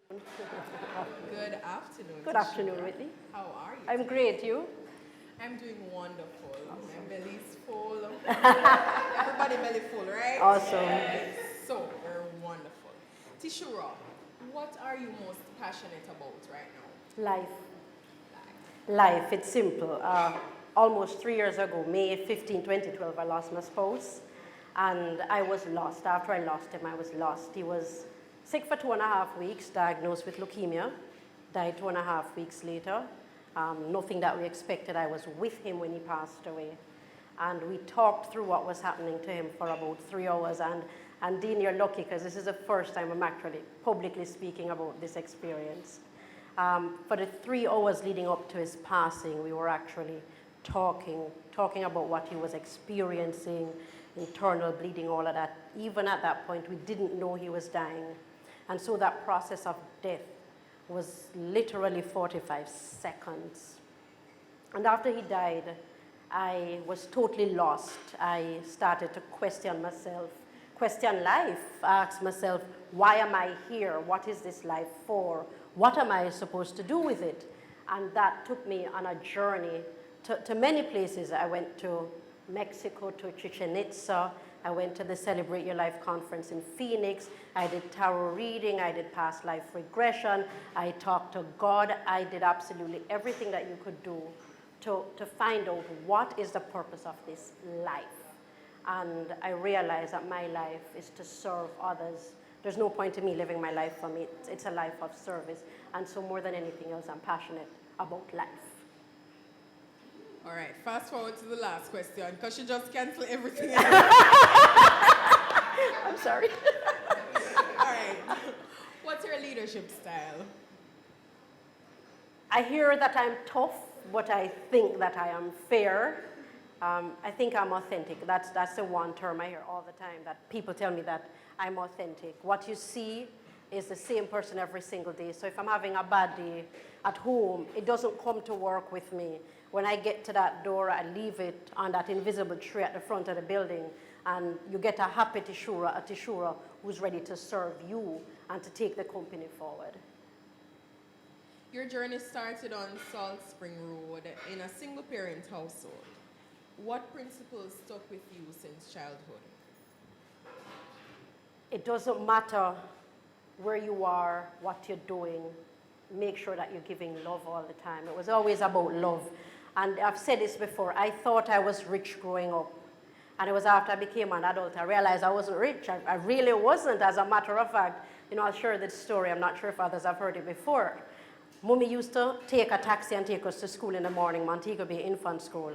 Good afternoon, Good afternoon, Tashira. Whitney. How are you? I'm great. You? I'm doing wonderful. My belly's full. Everybody belly full, right? Awesome. So we're wonderful. Tishura, what are you most passionate about right now? Life. Life. It's simple. Almost 3 years ago, May 15, 2012, I lost my spouse. And I was lost. After I lost him, I was lost. He was sick for 2.5 weeks, diagnosed with leukemia, died 2.5 weeks later. Nothing that we expected. I was with him when he passed away. And we talked through what was happening to him for about 3 hours. And Dean, you're lucky because this is the first time I'm actually publicly speaking about this experience. For the 3 hours leading up to his passing, we were actually talking about what he was experiencing, internal bleeding, all of that. Even at that point, we didn't know he was dying. And so that process of death was literally 45 seconds. And after he died, I was totally lost. I started to question myself, question life, ask myself, why am I here? What is this life for? What am I supposed to do with it? And that took me on a journey to many places. I went to Mexico, to Chichen Itza. I went to the Celebrate Your Life conference in Phoenix. I did tarot reading. I did past life regression. I talked to God. I did absolutely everything that you could do to find out what is the purpose of this life. And I realized that my life is to serve others. There's no point in me living my life for me. It's a life of service. And so more than anything else, I'm passionate about life. All right, fast forward to the last question because you just cancel everything. I'm sorry. All right, what's your leadership style? I hear that I'm tough, but I think that I am fair. I think I'm authentic. That's the one term I hear all the time, that people tell me that I'm authentic. What you see is the same person every single day. So if I'm having a bad day at home, it doesn't come to work with me. When I get to that door, I leave it on that invisible tray at the front of the building, and you get a happy Tishura who's ready to serve you and to take the company forward. Your journey started on Salt Spring Road in a single-parent household. What principles stuck with you since childhood? It doesn't matter where you are, what you're doing. Make sure that you're giving love all the time. It was always about love. And I've said this before, I thought I was rich growing up. And it was after I became an adult, I realized I wasn't rich. I really wasn't, as a matter of fact. I'll share this story. I'm not sure if others have heard it before. Mommy used to take a taxi and take us to school in the morning, Montego Bay Infant School.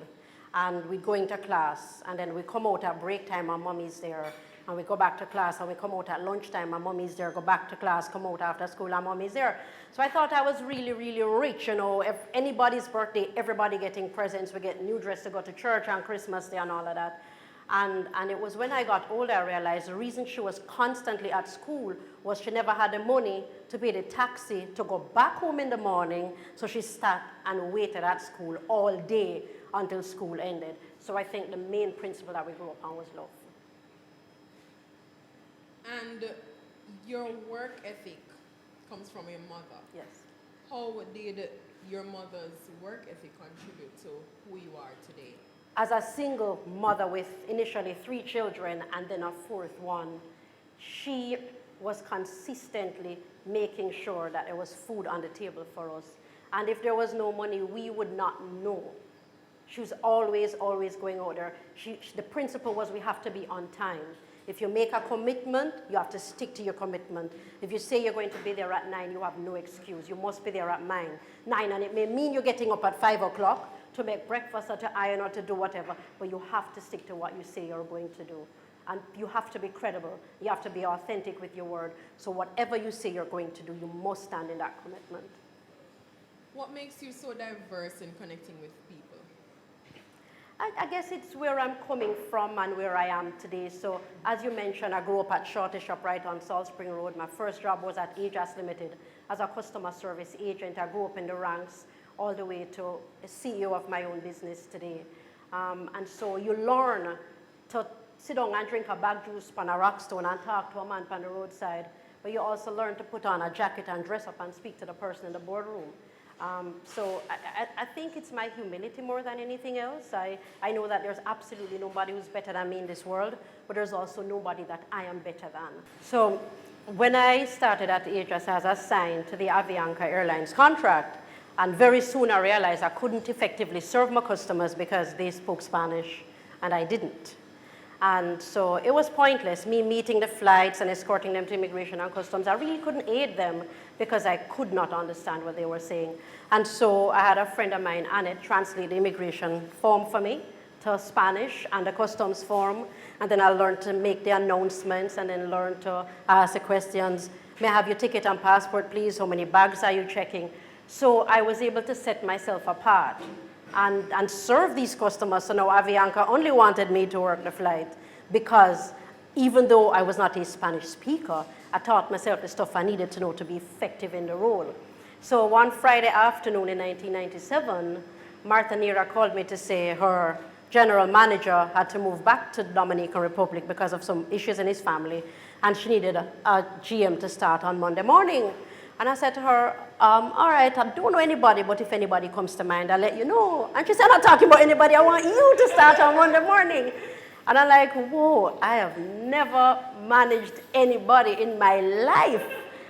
And we'd go into class, and then we come out at break time, and Mommy's there. And we go back to class, and we come out at lunchtime, and Mommy's there, go back to class, come out after school, and Mommy's there. So I thought I was really, really rich. If anybody's birthday, everybody getting presents. We get new dress to go to church on Christmas Day and all of that. And it was when I got older, I realized the reason she was constantly at school was she never had the money to pay the taxi to go back home in the morning, so she sat and waited at school all day until school ended. So I think the main principle that we grew up on was love. And your work ethic comes from your mother. Yes. How did your mother's work ethic contribute to who you are today? As a single mother with initially 3 children and then a 4th one, she was consistently making sure that there was food on the table for us. And if there was no money, we would not know. She was always going out there. The principle was we have to be on time. If you make a commitment, you have to stick to your commitment. If you say you're going to be there at 9, you have no excuse. You must be there at 9, and it may mean you're getting up at 5 o'clock to make breakfast or to iron or to do whatever, but you have to stick to what you say you're going to do. And you have to be credible. You have to be authentic with your word. So whatever you say you're going to do, you must stand in that commitment. What makes you so diverse in connecting with people? I guess it's where I'm coming from and where I am today. So as you mentioned, I grew up at Shorty Shop right on Salt Spring Road. My first job was at Ajas Limited as a customer service agent. I grew up in the ranks all the way to a CEO of my own business today. And so you learn to sit down and drink a bag juice on a rock stone and talk to a man on the roadside but you also learn to put on a jacket and dress up and speak to the person in the boardroom. So I think it's my humility more than anything else. I know that there's absolutely nobody who's better than me in this world, but there's also nobody that I am better than. So when I started at Aegis, I was assigned to the Avianca Airlines contract, and very soon I realized I couldn't effectively serve my customers because they spoke Spanish and I didn't. And so it was pointless, me meeting the flights and escorting them to immigration and customs. I really couldn't aid them because I could not understand what they were saying. And so I had a friend of mine, Annette, translate the immigration form for me to Spanish and the customs form. And then I learned to make the announcements and then learned to ask the questions. May I have your ticket and passport, please? How many bags are you checking? So I was able to set myself apart and serve these customers. So now Avianca only wanted me to work the flight because even though I was not a Spanish speaker, I taught myself the stuff I needed to know to be effective in the role. So one Friday afternoon in 1997, Martha Neera called me to say her general manager had to move back to the Dominican Republic because of some issues in his family, and she needed a GM to start on Monday morning. And I said to her, all right, I don't know anybody, but if anybody comes to mind, I'll let you know. And she said, I'm not talking about anybody, I want you to start on Monday morning. And I'm like, whoa, I have never managed anybody in my life,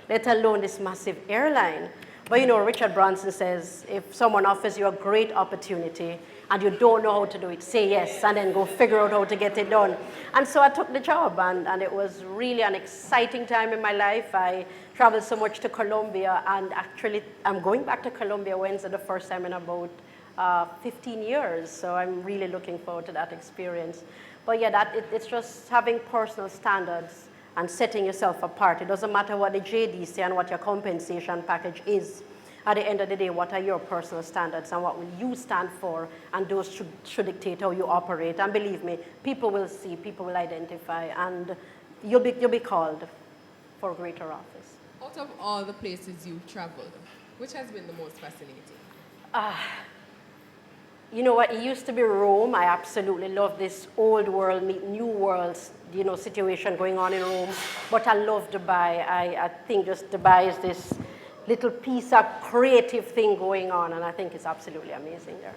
let alone this massive airline. But you know, Richard Branson says, if someone offers you a great opportunity and you don't know how to do it, say yes, and then go figure out how to get it done. And so I took the job, and it was really an exciting time in my life. I traveled so much to Colombia, and actually I'm going back to Colombia Wednesday the first time in about 15 years. So I'm really looking forward to that experience. But yeah, it's just having personal standards and setting yourself apart. It doesn't matter what the JD say and what your compensation package is. At the end of the day, what are your personal standards and what will you stand for? And those should dictate how you operate. And believe me, people will see, people will identify, and you'll be called for a greater office. Out of all the places you've traveled, which has been the most fascinating? You know what, it used to be Rome. I absolutely love this old world, meet new worlds, you know, situation going on in Rome. But I love Dubai. I think just Dubai is this little piece of creative thing going on, and I think it's absolutely amazing there.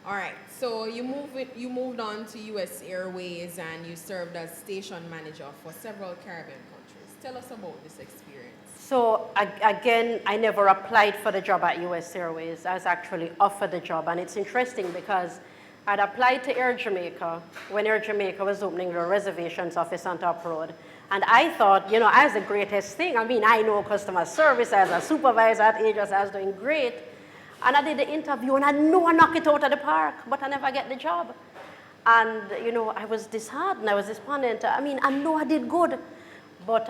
All right, so you moved on to US Airways and you served as station manager for several Caribbean countries. Tell us about this experience. So again, I never applied for the job at US Airways. I was actually offered the job, and it's interesting because I'd applied to Air Jamaica when Air Jamaica was opening their reservations office on Top Road. And I thought, you know, I was the greatest thing. I mean, I know customer service, I was a supervisor at Aegis, I was doing great. And I did the interview, and I know I knocked it out of the park, but I never get the job. And, you know, I was disheartened, I was despondent. I mean, I know I did good, but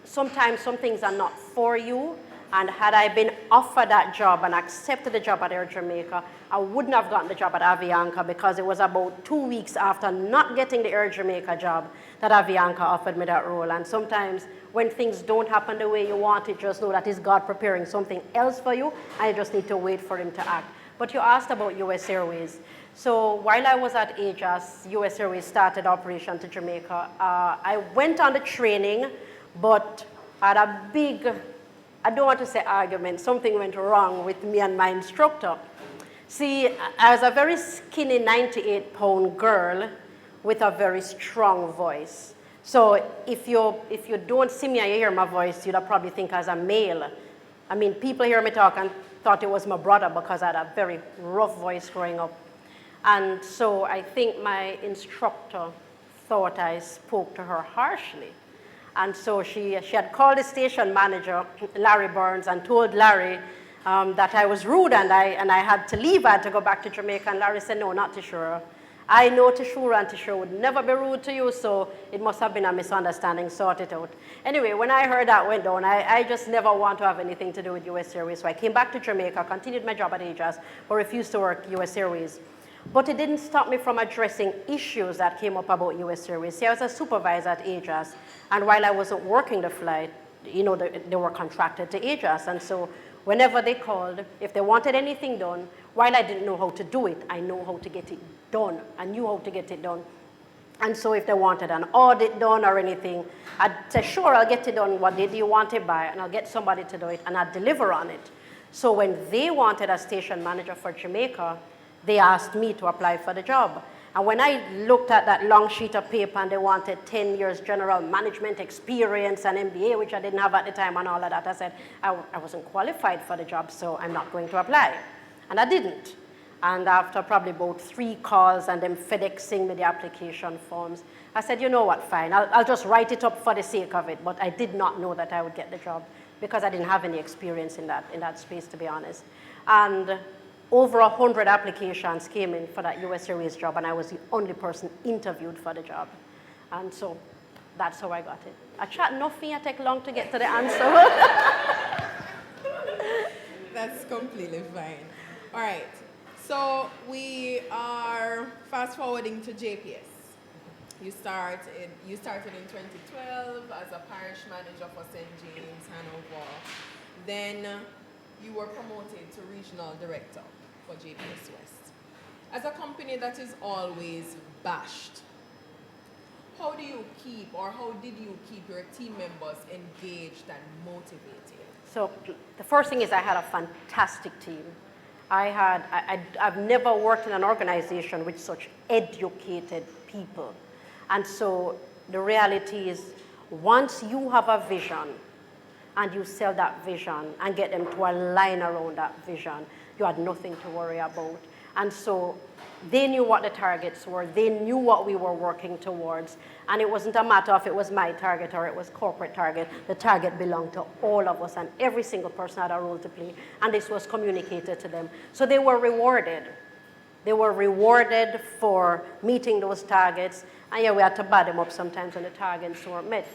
sometimes some things are not for you. And had I been offered that job and accepted the job at Air Jamaica, I wouldn't have gotten the job at Avianca, because it was about 2 weeks after not getting the Air Jamaica job that Avianca offered me that role. And sometimes when things don't happen the way you want it, just know that it's God preparing something else for you, and you just need to wait for him to act. But you asked about US Airways. So while I was at Aegis, US Airways started operation to Jamaica. I went on the training, but had a big, I don't want to say argument, something went wrong with me and my instructor. See, I was a very skinny 98-pound girl with a very strong voice. So if you don't see me and you hear my voice, you'd probably think I was a male. I mean, people hear me talk and thought it was my brother because I had a very rough voice growing up. And so I think my instructor thought I spoke to her harshly. And so she had called the station manager, Larry Burns, and told Larry that I was rude and I had to leave. I had to go back to Jamaica. And Larry said, no, not Tishura. I know Tishura, and Tishura would never be rude to you, so it must have been a misunderstanding. Sort it out. Anyway, when I heard that went down, I just never want to have anything to do with US Airways. So I came back to Jamaica, continued my job at Aegis, but refused to work US Airways. But it didn't stop me from addressing issues that came up about US Airways. See, I was a supervisor at Aegis, and while I wasn't working the flight, you know, they were contracted to Aegis. And so whenever they called, if they wanted anything done, while I didn't know how to do it, I know how to get it done. I knew how to get it done. And so if they wanted an audit done or anything, I'd say, sure, I'll get it done. What day do you want it by? And I'll get somebody to do it, and I'd deliver on it. So when they wanted a station manager for Jamaica, they asked me to apply for the job. And when I looked at that long sheet of paper and they wanted 10 years general management experience and MBA, which I didn't have at the time and all of that, I said, I wasn't qualified for the job, so I'm not going to apply. And I didn't. And after probably about 3 calls and them FedExing me the application forms, I said, you know what, fine, I'll just write it up for the sake of it. But I did not know that I would get the job because I didn't have any experience in that space, to be honest. And over 100 applications came in for that US Airways job, and I was the only person interviewed for the job. And so that's how I got it. I chat nothing, I take long to get to the answer. That's completely fine. All right. So we are fast forwarding to JPS. You started in 2012 as a parish manager for St. James, Hanover. Then you were promoted to regional director for JPS West. As a company that is always bashed, how did you keep your team members engaged and motivated? So the first thing is I had a fantastic team. I've never worked in an organization with such educated people. And so the reality is, once you have a vision and you sell that vision and get them to align around that vision, you had nothing to worry about. And so they knew what the targets were. They knew what we were working towards. And it wasn't a matter of it was my target or it was corporate target. The target belonged to all of us, and every single person had a role to play. And this was communicated to them. So they were rewarded. They were rewarded for meeting those targets. And yeah, we had to bad them up sometimes when the targets weren't met.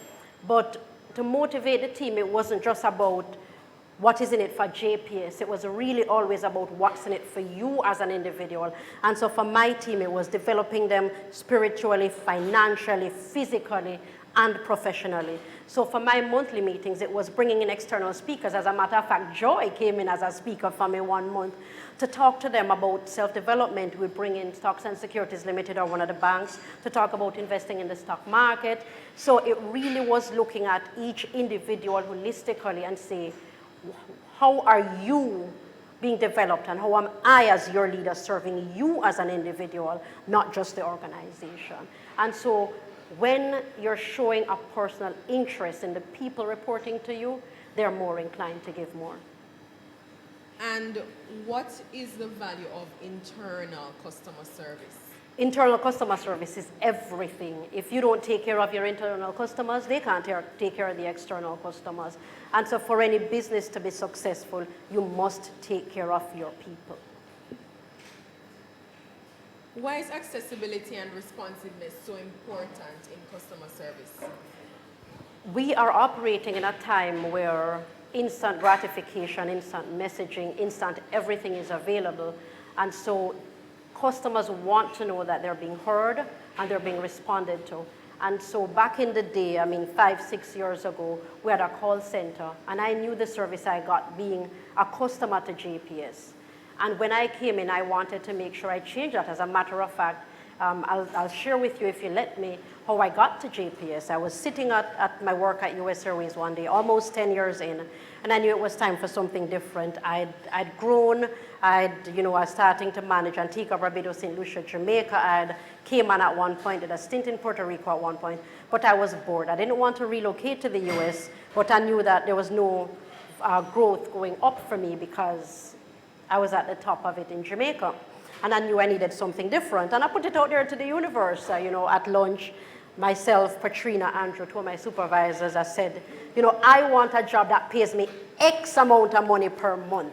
But to motivate the team, it wasn't just about what is in it for JPS. It was really always about what's in it for you as an individual. And so for my team, it was developing them spiritually, financially, physically, and professionally. So for my monthly meetings, it was bringing in external speakers. As a matter of fact, Joy came in as a speaker for me one month to talk to them about self-development. We bring in Stocks and Securities Limited, or one of the banks, to talk about investing in the stock market. So it really was looking at each individual holistically and say, how are you being developed, and how am I as your leader serving you as an individual, not just the organization? And so when you're showing a personal interest in the people reporting to you, they're more inclined to give more. And what is the value of internal customer service? Internal customer service is everything. If you don't take care of your internal customers, they can't take care of the external customers. And so for any business to be successful, you must take care of your people. Why is accessibility and responsiveness so important in customer service? We are operating in a time where instant gratification, instant messaging, instant everything is available. And so customers want to know that they're being heard and they're being responded to. And so back in the day, 5, 6 years ago, we had a call center, and I knew the service I got being a customer to JPS. And when I came in, I wanted to make sure I changed that. As a matter of fact, I'll share with you, if you let me, how I got to JPS. I was sitting at my work at US Airways one day, almost 10 years in, and I knew it was time for something different. I'd grown, I was starting to manage Antigua, Barbados, St. Lucia, Jamaica. I came on at one point, did a stint in Puerto Rico at one point, but I was bored. I didn't want to relocate to the US, but I knew that there was no growth going up for me because I was at the top of it in Jamaica. And I knew I needed something different. And I put it out there to the universe. At lunch, myself, Patrina, Andrew, two of my supervisors, I said, I want a job that pays me X amount of money per month.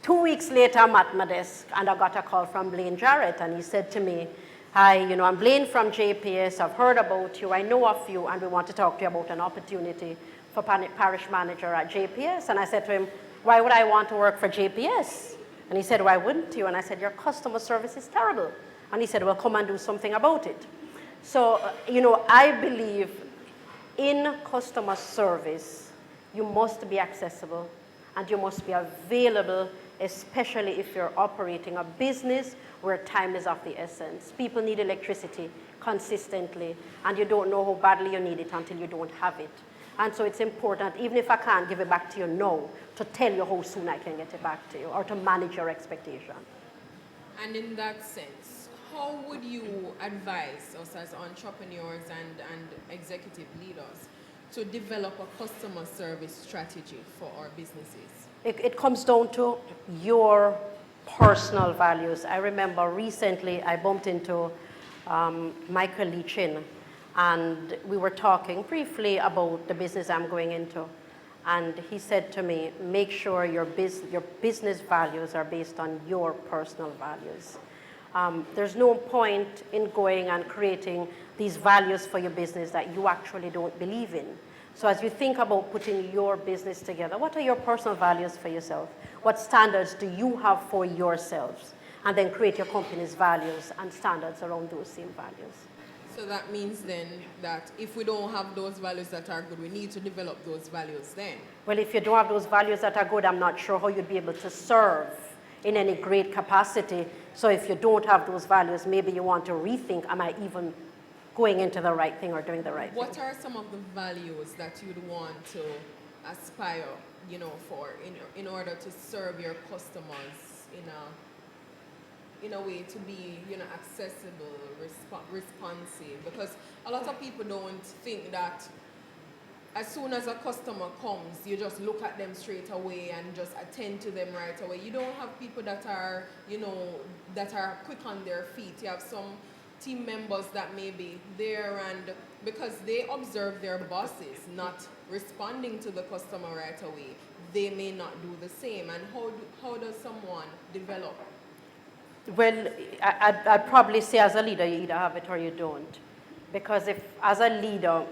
2 weeks later, I'm at my desk, and I got a call from Blaine Jarrett, and he said to me, hi, I'm Blaine from JPS. I've heard about you. I know of you, and we want to talk to you about an opportunity for parish manager at JPS. And I said to him, why would I want to work for JPS? And he said, why wouldn't you? And I said, your customer service is terrible. And he said, well, come and do something about it. So, I believe in customer service, you must be accessible and you must be available especially if you're operating a business where time is of the essence. People need electricity consistently, and you don't know how badly you need it until you don't have it. And so it's important, even if I can't give it back to you now, to tell you how soon I can get it back to you, or to manage your expectation. And in that sense, how would you advise us as entrepreneurs and executive leaders to develop a customer service strategy for our businesses? It comes down to your personal values. I remember recently I bumped into Michael Lee Chin, and we were talking briefly about the business I'm going into. And he said to me, make sure your business values are based on your personal values. There's no point in going and creating these values for your business that you actually don't believe in. So as you think about putting your business together, what are your personal values for yourself? What standards do you have for yourselves? And then create your company's values and standards around those same values. So that means then that if we don't have those values that are good, we need to develop those values then. Well, if you don't have those values that are good, I'm not sure how you'd be able to serve in any great capacity. So if you don't have those values, maybe you want to rethink, am I even going into the right thing or doing the right thing? What are some of the values that you'd want to aspire, for in order to serve your customers in a way to be, accessible, responsive? Because a lot of people don't think that as soon as a customer comes, you just look at them straight away and just attend to them right away. You don't have people that are, that are quick on their feet. You have some team members that may be there, and because they observe their bosses not responding to the customer right away, they may not do the same. And how does someone develop? Well, I'd probably say as a leader, you either have it or you don't. Because if, as a leader,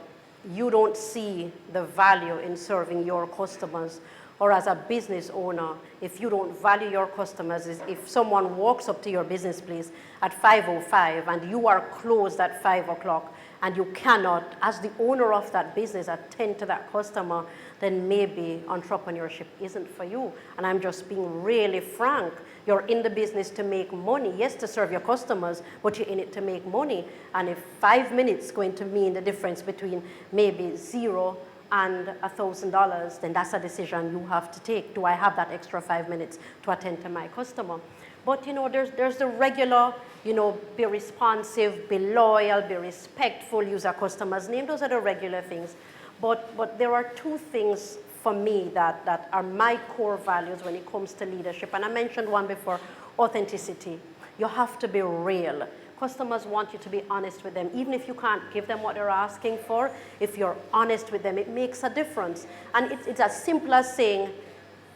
you don't see the value in serving your customers, or as a business owner, if you don't value your customers, if someone walks up to your business place at 5:05 and you are closed at 5 o'clock and you cannot, as the owner of that business, attend to that customer, then maybe entrepreneurship isn't for you. And I'm just being really frank. You're in the business to make money, yes, to serve your customers, but you're in it to make money. And if 5 minutes is going to mean the difference between maybe $0 and $1,000, then that's a decision you have to take. Do I have that extra 5 minutes to attend to my customer? But there's the regular, be responsive, be loyal, be respectful, use a customer's name. Those are the regular things. But there are two things for me that are my core values when it comes to leadership. And I mentioned one before, authenticity. You have to be real. Customers want you to be honest with them. Even if you can't give them what they're asking for, if you're honest with them, it makes a difference. And it's as simple as saying,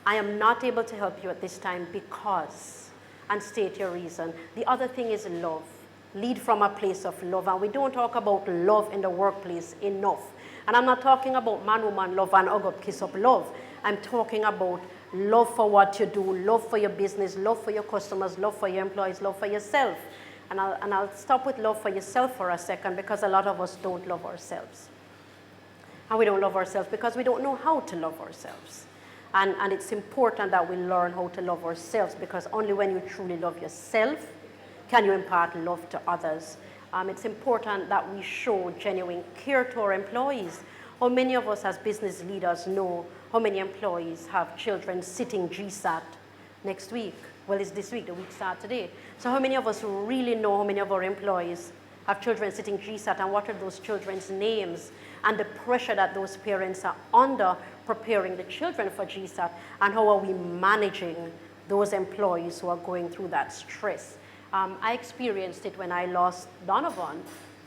I am not able to help you at this time because, and state your reason. The other thing is love. Lead from a place of love. And we don't talk about love in the workplace enough. And I'm not talking about man-woman love and hug up, kiss up love. I'm talking about love for what you do, love for your business, love for your customers, love for your employees, love for yourself. And I'll stop with love for yourself for a second, because a lot of us don't love ourselves. And we don't love ourselves because we don't know how to love ourselves. And it's important that we learn how to love ourselves, because only when you truly love yourself can you impart love to others. It's important that we show genuine care to our employees. How many of us as business leaders know how many employees have children sitting GSAT next week? Well, it's this week, the week starts today. So how many of us really know how many of our employees have children sitting GSAT, and what are those children's names, and the pressure that those parents are under preparing the children for GSAT, and how are we managing those employees who are going through that stress? I experienced it when I lost Donovan.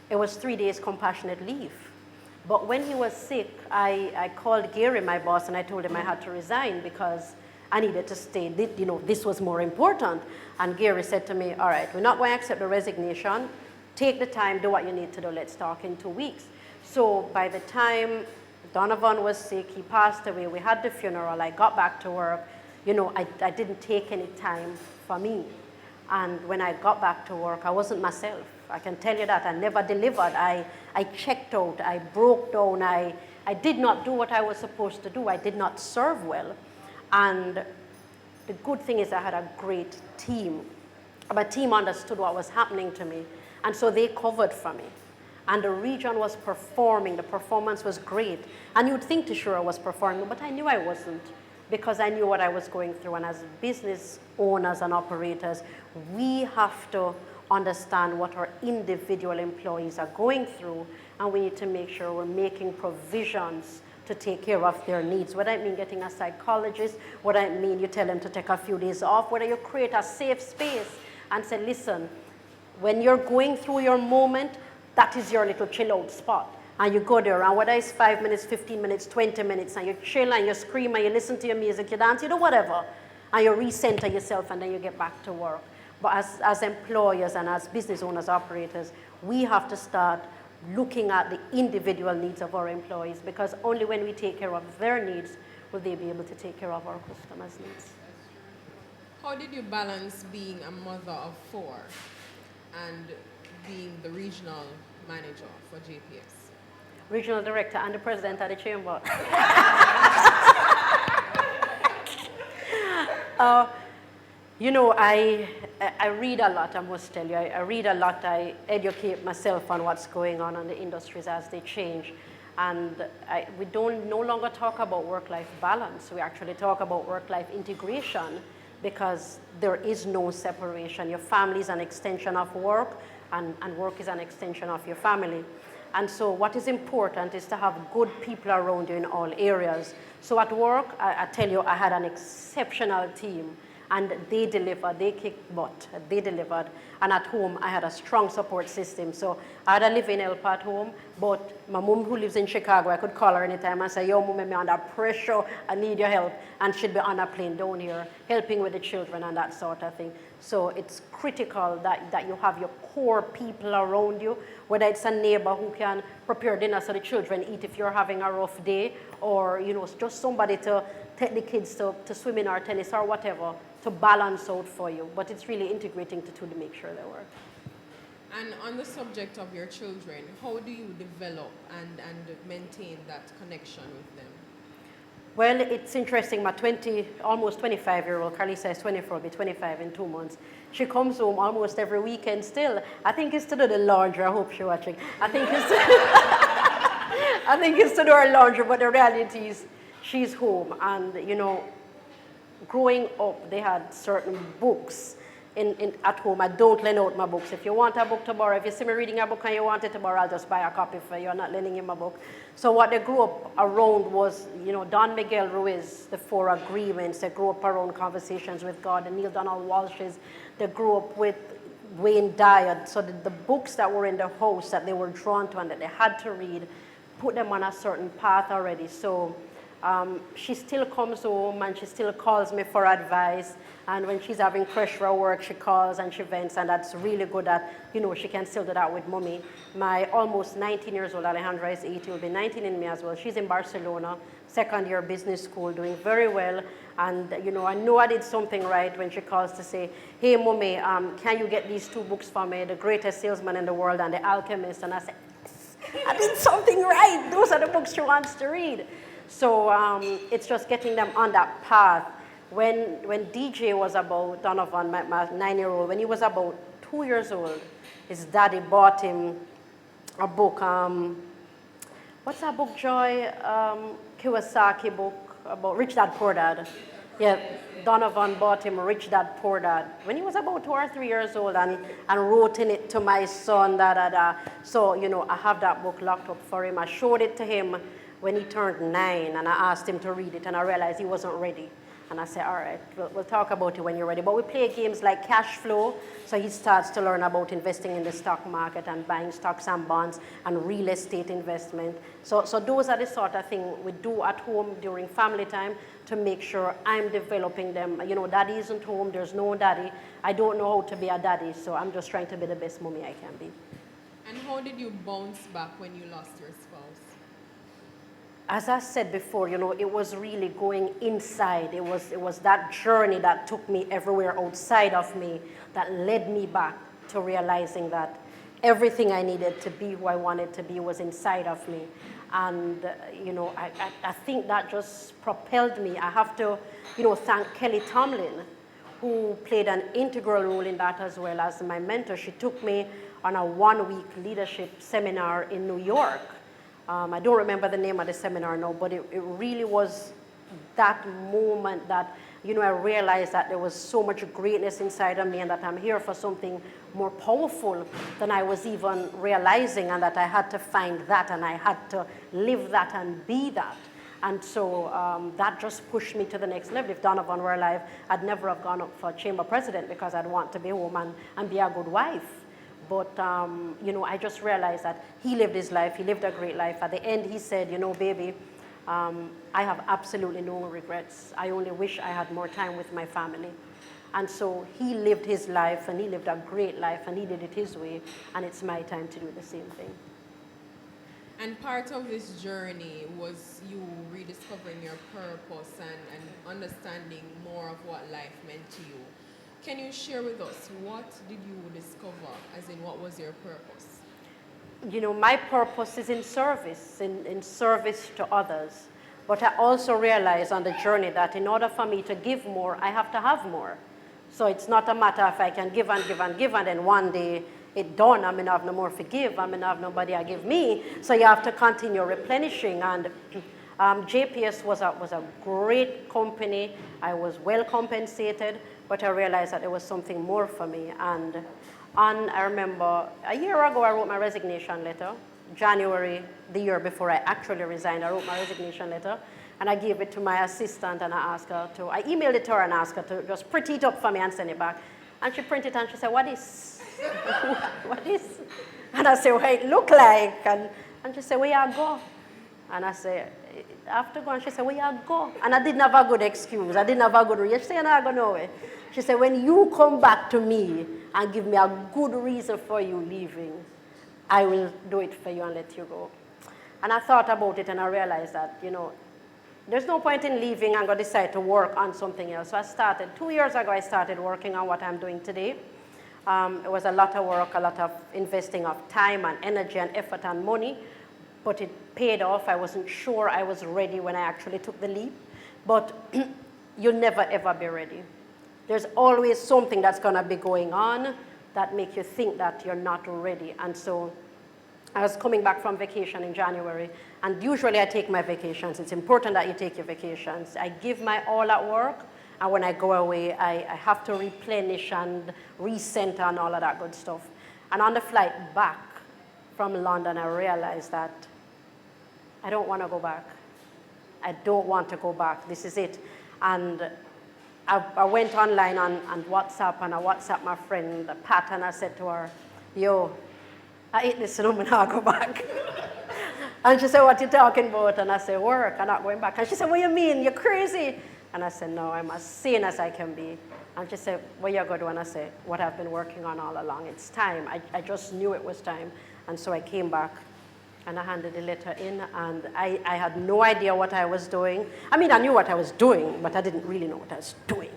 It was 3 days compassionate leave. But when he was sick, I called Gary, my boss, and I told him I had to resign because I needed to stay. This was more important. And Gary said to me, all right, we're not going to accept the resignation. Take the time, do what you need to do. Let's talk in 2 weeks. So by the time Donovan was sick, he passed away, we had the funeral, I got back to work. I didn't take any time for me. And when I got back to work, I wasn't myself. I can tell you that. I never delivered. I checked out. I broke down. I did not do what I was supposed to do. I did not serve well. And The good thing is I had a great team. My team understood what was happening to me, and so they covered for me. And the region was performing, the performance was great. And you'd think Tashura was performing, but I knew I wasn't, because I knew what I was going through. And as business owners and operators, we have to understand what our individual employees are going through, and we need to make sure we're making provisions to take care of their needs. Whether it means getting a psychologist, whether it means you tell them to take a few days off, whether you create a safe space and say, listen, when you're going through your moment, that is your little chill out spot. And you go there, and whether it's 5 minutes, 15 minutes, 20 minutes, and you chill and you scream and you listen to your music, you dance, you do whatever, and you recenter yourself, and then you get back to work. But as employers and as business owners, operators, we have to start looking at the individual needs of our employees, because only when we take care of their needs will they be able to take care of our customers' needs. How did you balance being a mother of 4 and being the regional manager for JPS? Regional director and the president of the chamber. You know, I read a lot, I must tell you. I read a lot. I educate myself on what's going on in the industries as they change. And we don't no longer talk about work-life balance. We actually talk about work-life integration, because there is no separation. Your family is an extension of work, and work is an extension of your family. And so what is important is to have good people around you in all areas. So at work, I tell you, I had an exceptional team. And they delivered, they kicked butt, they delivered. And at home, I had a strong support system. So I had a live-in help at home, but my mom, who lives in Chicago, I could call her anytime and say, yo, mom, I'm under pressure, I need your help. And she'd be on a plane down here, helping with the children and that sort of thing. So it's critical that you have your core people around you, whether it's a neighbor who can prepare dinner so the children eat if you're having a rough day, or just somebody to take the kids to swimming or tennis or whatever, to balance out for you. But it's really integrating the two to make sure they work. And on the subject of your children, how do you develop and maintain that connection with them? Well, it's interesting. My almost 25-year-old, Carlisa is 24, will be 25 in 2 months. She comes home almost every weekend still. I think it's to do the laundry. I hope she's watching. I think it's to do her laundry, but the reality is she's home. And, growing up, they had certain books at home. I don't lend out my books. If you want a book to borrow, if you see me reading a book and you want it to borrow, I'll just buy a copy for you. I'm not lending you my book. So what they grew up around was, Don Miguel Ruiz, the 4 Agreements. They grew up around Conversations with God, and Neil Donald Walsh's. They grew up with Wayne Dyer. So the books that were in the house that they were drawn to and that they had to read put them on a certain path already. So she still comes home and she still calls me for advice. And when she's having pressure at work, she calls and she vents, and that's really good that, she can still do that with mommy. My almost 19 years old, Alejandra is 80, will be 19 in May as well. She's in Barcelona, second year business school, doing very well. And, I know I did something right when she calls to say, hey, mommy, can you get these 2 books for me, The Greatest Salesman in the World and The Alchemist? And I said, yes, I did something right. Those are the books she wants to read. So it's just getting them on that path. When DJ was about, Donovan, my 9-year-old, when he was about 2 years old, his daddy bought him a book. What's that book, Joy? Kiyosaki book about Rich Dad, Poor Dad. Yeah, Donovan bought him Rich Dad, Poor Dad when he was about 2 or 3 years old, and wrote in it to my son, So, I have that book locked up for him. I showed it to him when he turned 9, and I asked him to read it, and I realized he wasn't ready. And I said, all right, we'll talk about it when you're ready. But we play games like Cash Flow, so he starts to learn about investing in the stock market and buying stocks and bonds and real estate investment. So those are the sort of things we do at home during family time to make sure I'm developing them. Daddy isn't home, there's no daddy. I don't know how to be a daddy, so I'm just trying to be the best mommy I can be. And how did you bounce back when you lost your spouse? As I said before, it was really going inside. It was that journey that took me everywhere outside of me that led me back to realizing that, everything I needed to be who I wanted to be was inside of me. And, I think that just propelled me. I have to, thank Kelly Tomlin, who played an integral role in that as well as my mentor. She took me on a one-week leadership seminar in New York. I don't remember the name of the seminar now, but it really was that moment that, I realized that there was so much greatness inside of me and that I'm here for something more powerful than I was even realizing, and that I had to find that and I had to live that and be that. And so that just pushed me to the next level. If Donovan were alive, I'd never have gone up for chamber president because I'd want to be home and be a good wife. But, I just realized that he lived his life. He lived a great life. At the end, he said, baby, I have absolutely no regrets. I only wish I had more time with my family. And so he lived his life, and he lived a great life, and he did it his way, and it's my time to do the same thing. And part of this journey was you rediscovering your purpose and understanding more of what life meant to you. Can you share with us, what did you discover, as in what was your purpose? My purpose is in service, in service to others. But I also realized on the journey that in order for me to give more, I have to have more. So it's not a matter if I can give and give and give, and then one day it's done, I may not have no more to give, I may not have nobody to give me. So you have to continue replenishing. And JPS was a great company. I was well compensated, but I realized that there was something more for me. And I remember a year ago, I wrote my resignation letter. January, the year before I actually resigned, I wrote my resignation letter, and I gave it to my assistant, and I emailed it to her and asked her to just print it up for me and send it back. And she printed it and she said, "What is? What is?" And I said, "What it look like?" And she said, "Where you go?" And I said, "I have to go." And she said, "Where you go?" And I didn't have a good excuse. I didn't have a good reason. She said, "You're not going nowhere." She said, "When you come back to me and give me a good reason for you leaving, I will do it for you and let you go." And I thought about it, and I realized that, there's no point in leaving and go decide to work on something else. So 2 years ago, I started working on what I'm doing today. It was a lot of work, a lot of investing of time and energy and effort and money, but it paid off. I wasn't sure I was ready when I actually took the leap, but you'll never, ever be ready. There's always something that's going to be going on that make you think that you're not ready. And so I was coming back from vacation in January, and usually I take my vacations. It's important that you take your vacations. I give my all at work, and when I go away, I have to replenish and recenter and all of that good stuff. And on the flight back from London, I realized that I don't want to go back. I don't want to go back. This is it. And I went online on WhatsApp, and I WhatsApped my friend Pat, and I said to her, "Yo, I ate this and I'm gonna go back." And she said, "What you talking about?" And I said, "Work, I'm not going back." And she said, "What you mean? You're crazy." And I said, "No, I'm as sane as I can be." And she said, "What you gonna do?" And I said, "What I've been working on all along. It's time." I just knew it was time. And so I came back, and I handed the letter in, and I had no idea what I was doing. I mean, I knew what I was doing, but I didn't really know what I was doing.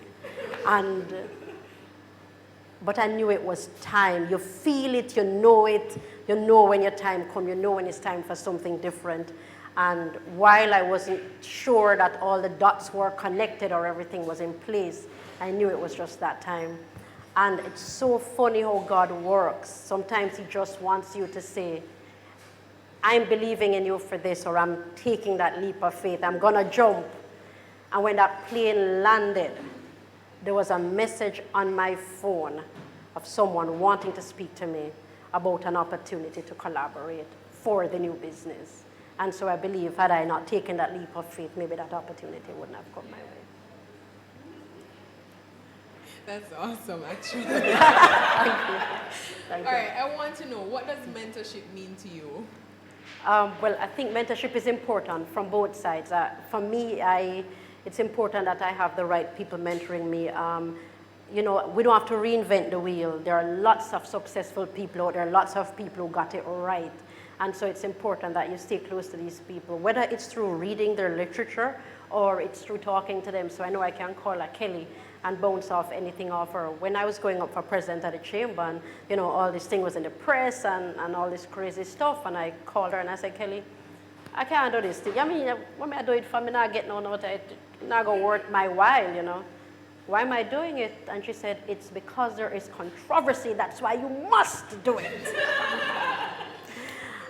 But I knew it was time. You feel it, you know when your time comes, you know when it's time for something different. And while I wasn't sure that all the dots were connected or everything was in place, I knew it was just that time. And it's so funny how God works. Sometimes he just wants you to say, "I'm believing in you for this," or "I'm taking that leap of faith. I'm going to jump." And when that plane landed, there was a message on my phone of someone wanting to speak to me about an opportunity to collaborate for the new business. And so I believe, had I not taken that leap of faith, maybe that opportunity wouldn't have come my way. That's awesome, actually. Thank you. Thank you. All right, I want to know, what does mentorship mean to you? Well, I think mentorship is important from both sides. For me, it's important that I have the right people mentoring me. We don't have to reinvent the wheel. There are lots of successful people out there, lots of people who got it right. And so it's important that you stay close to these people, whether it's through reading their literature or it's through talking to them. So I know I can call a Kelly and bounce off anything off her. When I was going up for president of the chamber, and all this thing was in the press and all this crazy stuff, and I called her and I said, Kelly, I can't do this thing. I mean, when I do it for me, not get no note, it's not going to worth my while, Why am I doing it? And she said, it's because there is controversy. That's why you must do it.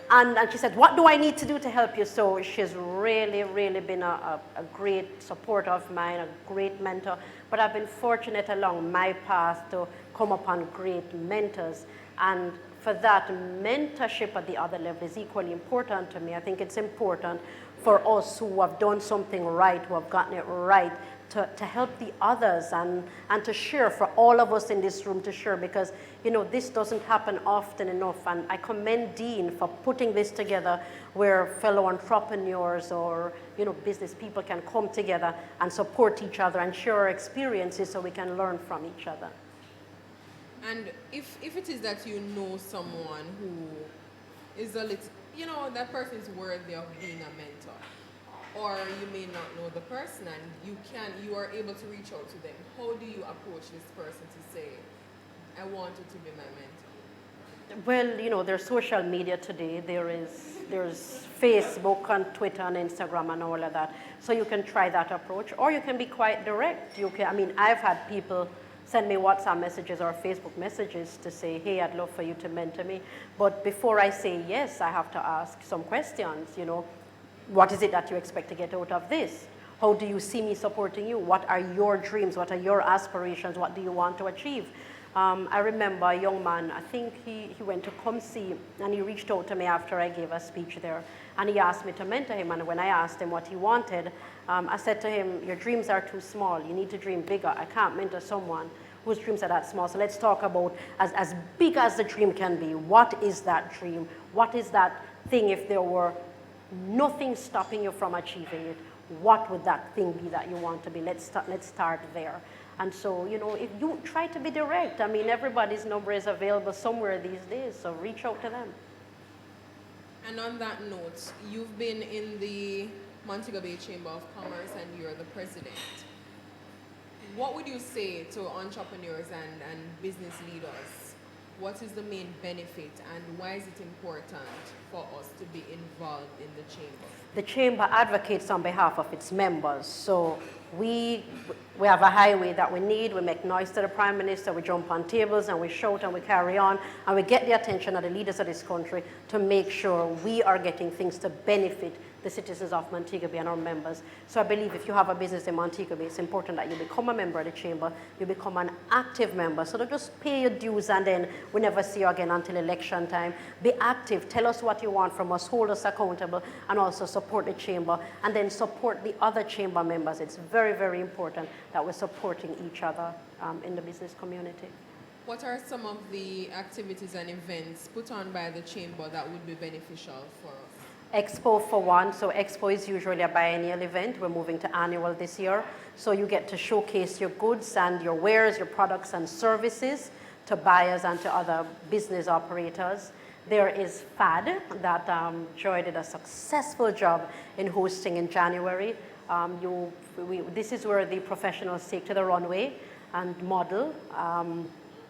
And she said, what do I need to do to help you? So she's really, really been a great supporter of mine, a great mentor. But I've been fortunate along my path to come upon great mentors. And for that, mentorship at the other level is equally important to me. I think it's important for us who have done something right, who have gotten it right, to help the others and to share, for all of us in this room to share, because this doesn't happen often enough. And I commend Dean for putting this together, where fellow entrepreneurs or business people can come together and support each other and share our experiences so we can learn from each other. And if it is that you know someone who is a little, that person is worthy of being a mentor, or you may not know the person and you are able to reach out to them, how do you approach this person to say, I want you to be my mentor? Well, there's social media today. There's Facebook and Twitter and Instagram and all of that. So you can try that approach, or you can be quite direct. I've had people send me WhatsApp messages or Facebook messages to say, hey, I'd love for you to mentor me. But before I say yes, I have to ask some questions, What is it that you expect to get out of this? How do you see me supporting you? What are your dreams? What are your aspirations? What do you want to achieve? I remember a young man, I think he went to COMC, and he reached out to me after I gave a speech there. And he asked me to mentor him. And when I asked him what he wanted, I said to him, your dreams are too small. You need to dream bigger. I can't mentor someone whose dreams are that small. So let's talk about as big as the dream can be. What is that dream? What is that thing if there were nothing stopping you from achieving it? What would that thing be that you want to be? Let's start there. And so, if you try to be direct, everybody's number is available somewhere these days, so reach out to them. And on that note, you've been in the Montego Bay Chamber of Commerce and you're the president. What would you say to entrepreneurs and business leaders? What is the main benefit and why is it important for us to be involved in the chamber? The chamber advocates on behalf of its members. So we have a highway that we need. We make noise to the Prime Minister. We jump on tables and we shout and we carry on. And we get the attention of the leaders of this country to make sure we are getting things to benefit the citizens of Montego Bay and our members. So I believe if you have a business in Montego Bay, it's important that you become a member of the chamber, you become an active member. So don't just pay your dues and then we never see you again until election time. Be active, tell us what you want from us, hold us accountable, and also support the chamber, and then support the other chamber members. It's very, very important that we're supporting each other in the business community. What are some of the activities and events put on by the chamber that would be beneficial for us? Expo for one. So Expo is usually a biennial event. We're moving to annual this year. So you get to showcase your goods and your wares, your products and services to buyers and to other business operators. There is FAD that Joy did a successful job in hosting in January. This is where the professionals take to the runway and model.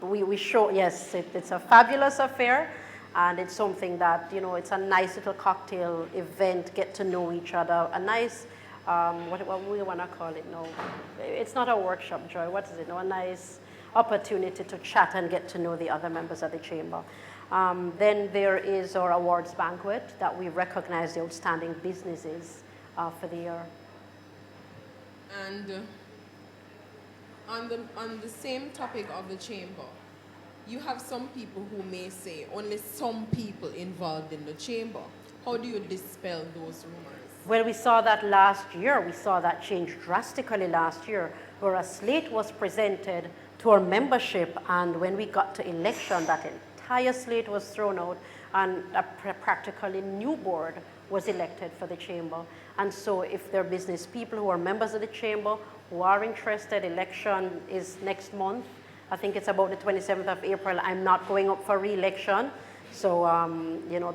We show, yes, it's a fabulous affair. And it's something that, it's a nice little cocktail event, get to know each other, a nice, what we want to call it now. It's not a workshop, Joy, what is it? No, a nice opportunity to chat and get to know the other members of the chamber. Then there is our awards banquet that we recognize the outstanding businesses for the year. And on the same topic of the chamber, you have some people who may say only some people involved in the chamber. How do you dispel those rumors? Well, we saw that last year. We saw that change drastically last year, where a slate was presented to our membership, and when we got to election, that entire slate was thrown out, and a practically new board was elected for the chamber. And so if there are business people who are members of the chamber who are interested, election is next month. I think it's about the 27th of April. I'm not going up for re-election. So,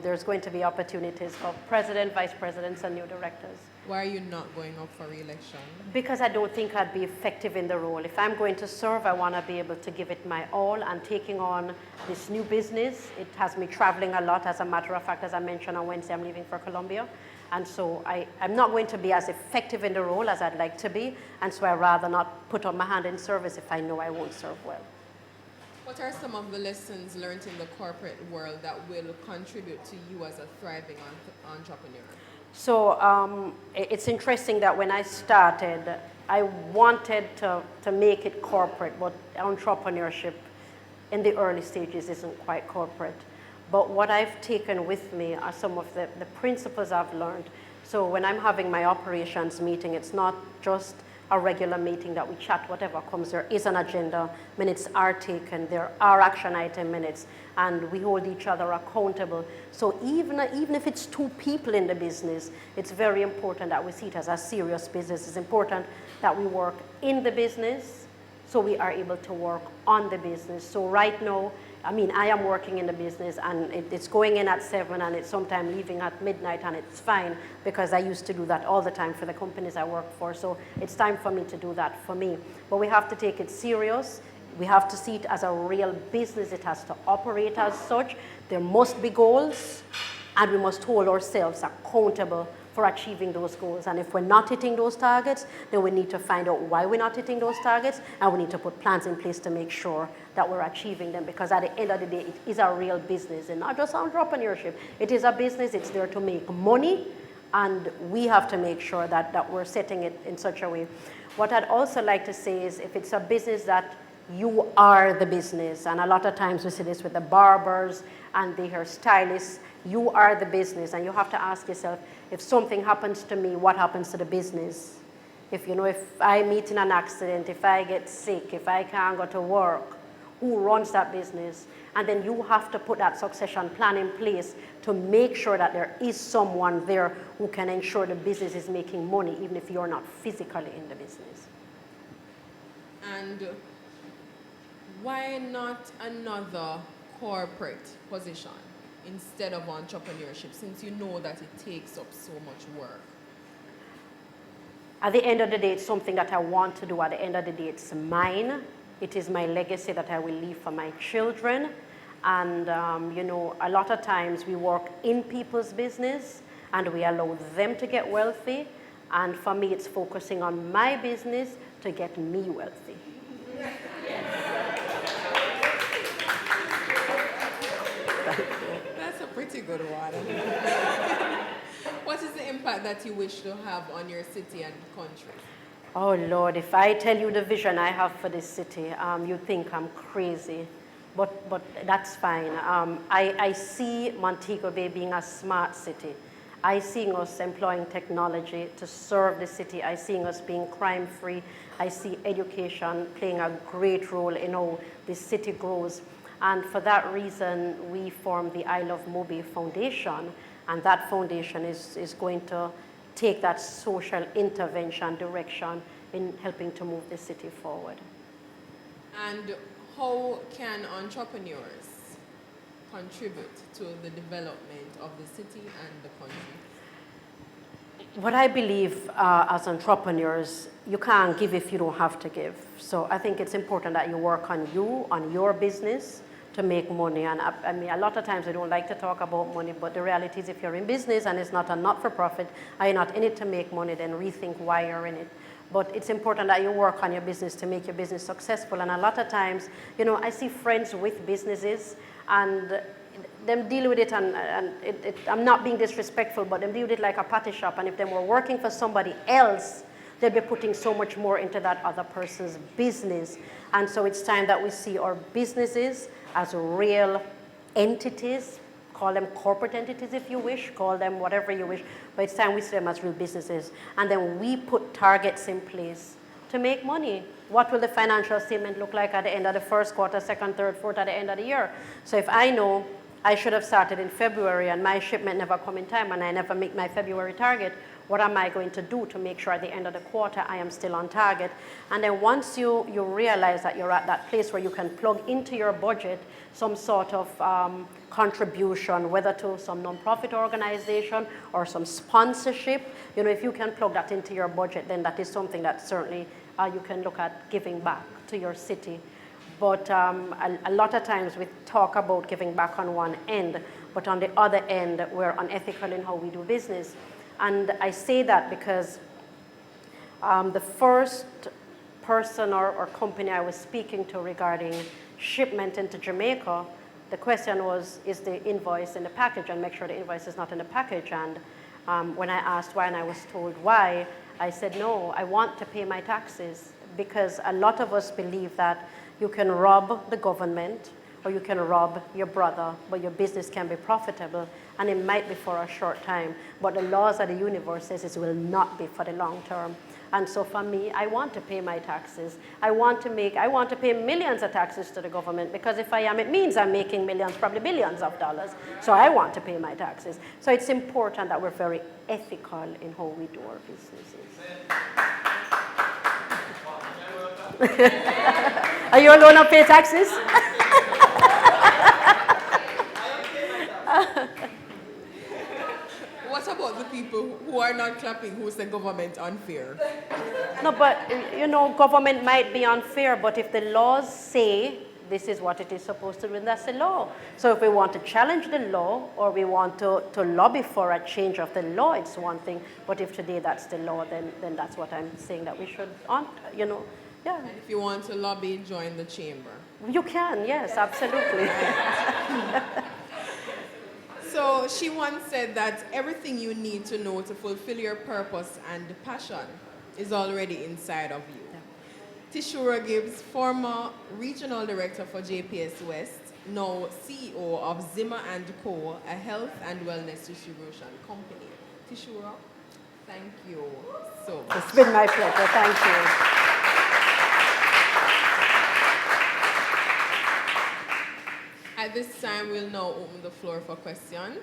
there's going to be opportunities for president, vice presidents, and new directors. Why are you not going up for re-election? Because I don't think I'd be effective in the role. If I'm going to serve, I want to be able to give it my all. And taking on this new business, it has me traveling a lot. As a matter of fact, as I mentioned on Wednesday, I'm leaving for Colombia. And so I'm not going to be as effective in the role as I'd like to be. And so I'd rather not put up my hand in service if I know I won't serve well. What are some of the lessons learned in the corporate world that will contribute to you as a thriving entrepreneur? So it's interesting that when I started, I wanted to make it corporate, but entrepreneurship in the early stages isn't quite corporate. But what I've taken with me are some of the principles I've learned. So when I'm having my operations meeting, it's not just a regular meeting that we chat, whatever comes. There is an agenda, minutes are taken, there are action item minutes, and we hold each other accountable. So even if it's two people in the business, it's very important that we see it as a serious business. It's important that we work in the business so we are able to work on the business. So right now, I am working in the business, and it's going in at 7 and it's sometimes leaving at midnight, and it's fine because I used to do that all the time for the companies I work for. So it's time for me to do that for me. But we have to take it serious. We have to see it as a real business. It has to operate as such. There must be goals, and we must hold ourselves accountable for achieving those goals. And if we're not hitting those targets, then we need to find out why we're not hitting those targets, and we need to put plans in place to make sure that we're achieving them, because at the end of the day, it is a real business, and not just entrepreneurship. It is a business, it's there to make money, and we have to make sure that we're setting it in such a way. What I'd also like to say is, if it's a business that you are the business, and a lot of times we see this with the barbers and the hairstylists, you are the business, and you have to ask yourself, if something happens to me, what happens to the business? If I meet in an accident, if I get sick, if I can't go to work, who runs that business? And then you have to put that succession plan in place to make sure that there is someone there who can ensure the business is making money, even if you're not physically in the business. And why not another corporate position instead of entrepreneurship, since you know that it takes up so much work? At the end of the day, it's something that I want to do. At the end of the day, it's mine. It is my legacy that I will leave for my children. And, a lot of times we work in people's business and we allow them to get wealthy. And for me, it's focusing on my business to get me wealthy. That's a pretty good one. What is the impact that you wish to have on your city and country? Oh Lord, if I tell you the vision I have for this city, you think I'm crazy, but that's fine. I see Montego Bay being a smart city. I see us employing technology to serve the city. I see us being crime-free. I see education playing a great role in how the city grows. And for that reason, we formed the I Love Mobi Foundation, and that foundation is going to take that social intervention direction in helping to move the city forward. And how can entrepreneurs contribute to the development of the city and the country? What I believe as entrepreneurs, you can't give if you don't have to give. So I think it's important that you work on your business to make money. And a lot of times we don't like to talk about money, but the reality is if you're in business and it's not a not-for-profit, and you're not in it to make money, then rethink why you're in it. But it's important that you work on your business to make your business successful. And a lot of times, I see friends with businesses and them deal with it, and I'm not being disrespectful, but them deal with it like a patty shop. And if they were working for somebody else, they'd be putting so much more into that other person's business. And so it's time that we see our businesses as real entities. Call them corporate entities if you wish, call them whatever you wish, but it's time we see them as real businesses. And then we put targets in place to make money. What will the financial statement look like at the end of the first quarter, second, third, fourth, at the end of the year? So if I know I should have started in February and my shipment never come in time and I never make my February target, what am I going to do to make sure at the end of the quarter I am still on target? And then once you realize that you're at that place where you can plug into your budget some sort of contribution, whether to some nonprofit organization or some sponsorship, if you can plug that into your budget, then that is something that certainly you can look at giving back to your city. But a lot of times we talk about giving back on one end, but on the other end, we're unethical in how we do business. And I say that because the first person or company I was speaking to regarding shipment into Jamaica, the question was, is the invoice in the package? And make sure the invoice is not in the package. And when I asked why and I was told why, I said, no, I want to pay my taxes, because a lot of us believe that you can rob the government or you can rob your brother, but your business can be profitable, and it might be for a short time. But the laws of the universe says it will not be for the long term. And so for me, I want to pay my taxes. I want to pay millions of taxes to the government, because if I am, it means I'm making millions, probably billions of dollars. So I want to pay my taxes. So it's important that we're very ethical in how we do our businesses. Are you alone on pay taxes? What about the people who are not clapping, who's the government unfair? No, but government might be unfair, but if the laws say this is what it is supposed to do, then that's the law. So if we want to challenge the law or we want to lobby for a change of the law, it's one thing. But if today that's the law, then that's what I'm saying that we should, yeah. And if you want to lobby, join the chamber. You can, yes, absolutely. So she once said that everything you need to know to fulfill your purpose and passion is already inside of you. Yeah. Tishura Gibbs, former regional director for JPS West, now CEO of Zimmer Co, a health and wellness distribution company. Tishura, thank you so much. It's been my pleasure. Thank you. At this time, we'll now open the floor for questions.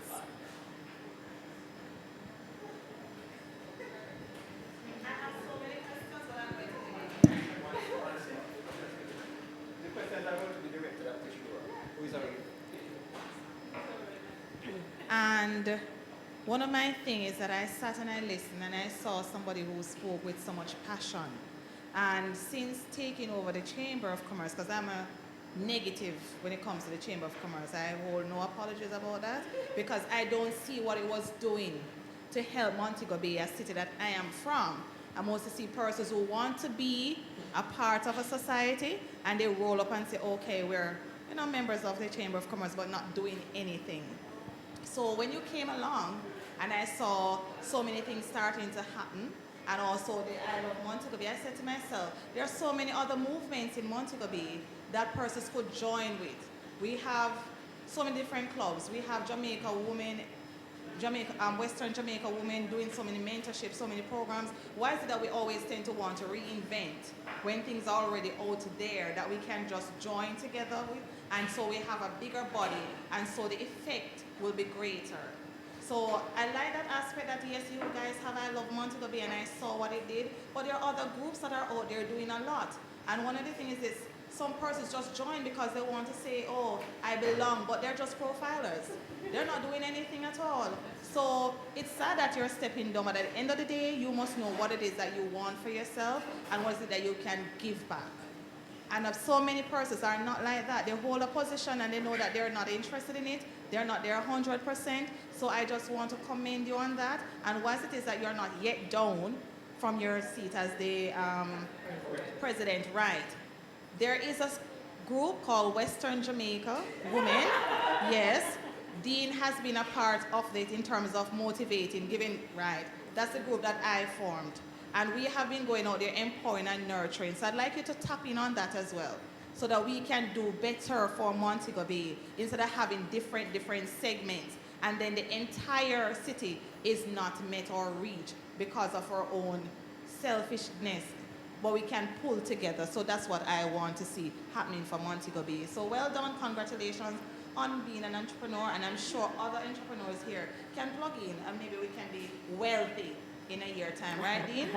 And one of my things is that I sat and I listened and I saw somebody who spoke with so much passion. And since taking over the Chamber of Commerce, because I'm a negative when it comes to the Chamber of Commerce, I hold no apologies about that, because I don't see what it was doing to help Montego Bay, a city that I am from. I mostly see persons who want to be a part of a society and they roll up and say, okay, we're members of the Chamber of Commerce, but not doing anything. So when you came along and I saw so many things starting to happen, and also the Isle of Montego Bay, I said to myself, there are so many other movements in Montego Bay that persons could join with. We have so many different clubs. We have Western Jamaica women doing so many mentorships, so many programs. Why is it that we always tend to want to reinvent when things are already out there that we can just join together with? And so we have a bigger body, and so the effect will be greater. So I like that aspect that, yes, you guys have I Love Montego Bay, and I saw what it did, but there are other groups that are out there doing a lot. And one of the things is this, some persons just join because they want to say, oh, I belong, but they're just profilers. They're not doing anything at all. So it's sad that you're stepping down, but at the end of the day, you must know what it is that you want for yourself and what is it that you can give back. And so many persons are not like that. They hold a position and they know that they're not interested in it. They're not there 100%. So I just want to commend you on that. And once it is that you're not yet down from your seat as the president, right? There is a group called Western Jamaica Women. Yes. Dean has been a part of it in terms of motivating, giving, right? That's the group that I formed. And we have been going out there empowering and nurturing. So I'd like you to tap in on that as well, so that we can do better for Montego Bay instead of having different segments. And then the entire city is not met or reached because of our own selfishness. But we can pull together. So that's what I want to see happening for Montego Bay. So well done, congratulations on being an entrepreneur. And I'm sure other entrepreneurs here can plug in and maybe we can be wealthy in a year time, right, Dean?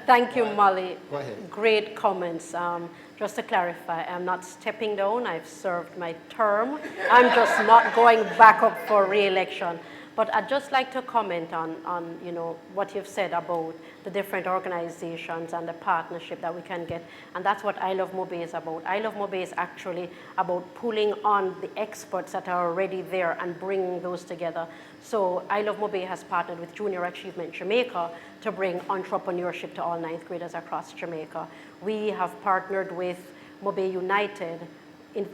Thank you, Molly. Go ahead. Great comments. Just to clarify, I'm not stepping down. I've served my term. I'm just not going back up for re-election. But I'd just like to comment on what you've said about the different organizations and the partnership that we can get. And that's what I Love Mobe is about. I Love Mobe is actually about pulling on the experts that are already there and bringing those together. So I Love Mobe has partnered with Junior Achievement Jamaica to bring entrepreneurship to all ninth graders across Jamaica. We have partnered with Mobe United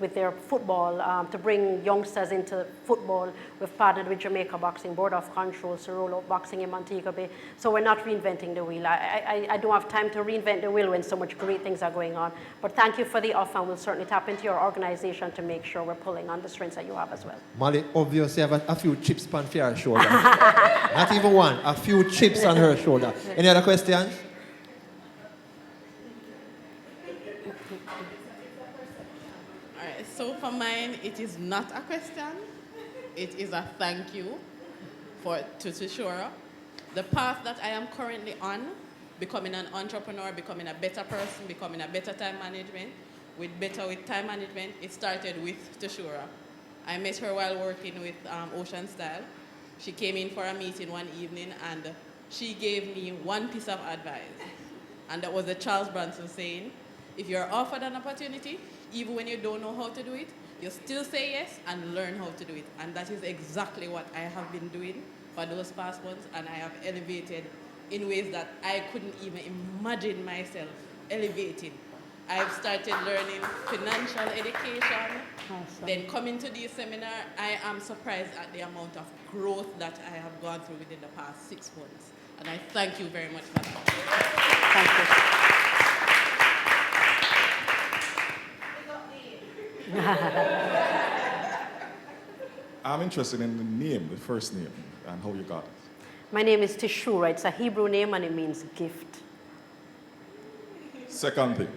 with their football, to bring youngsters into football. We've partnered with Jamaica Boxing Board of Control to roll out boxing in Montego Bay. So we're not reinventing the wheel. I don't have time to reinvent the wheel when so much great things are going on. But thank you for the offer, and we'll certainly tap into your organization to make sure we're pulling on the strengths that you have as well. Molly obviously have a few chips on her shoulder. Not even one, a few chips on her shoulder. Any other questions? So for mine, it is not a question. It is a thank you to Shura. The path that I am currently on, becoming an entrepreneur, becoming a better person, becoming a better time management, with time management, it started with Tashura. I met her while working with Ocean Style. She came in for a meeting one evening and she gave me one piece of advice. And that was the Charles Bronson saying, if you're offered an opportunity, even when you don't know how to do it, you still say yes and learn how to do it. And that is exactly what I have been doing for those past months, and I have elevated in ways that I couldn't even imagine myself elevating. I've started learning financial education, Awesome. then coming to this seminar, I am surprised at the amount of growth that I have gone through within the past 6 months. And I thank you very much for that. Thank you. I'm interested in the name, the first name, and how you got it. My name is Tishura. It's a Hebrew name and it means gift. Second thing.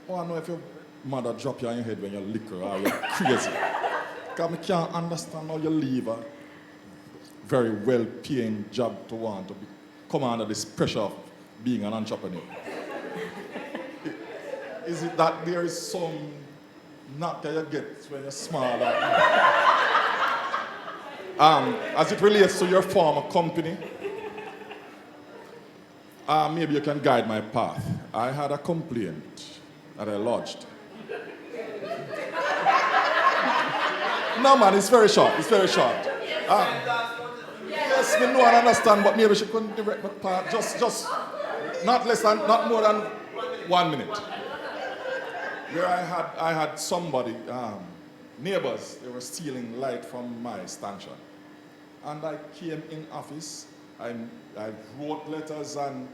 Oh, I know if your mother drop you on your head when you're liquor or you're crazy. Because I can't understand how you leave a very well-paying job to want to come under this pressure of being an entrepreneur. Is it that there is some knock that you get when you're small? As it relates to your former company, maybe you can guide my path. I had a complaint that I lodged. No, man, it's very short. Yes, we know and understand, but maybe she couldn't direct my path. Just not more than 1 minute. Where I had somebody, neighbors, they were stealing light from my stanchion. And I came in office, I wrote letters, and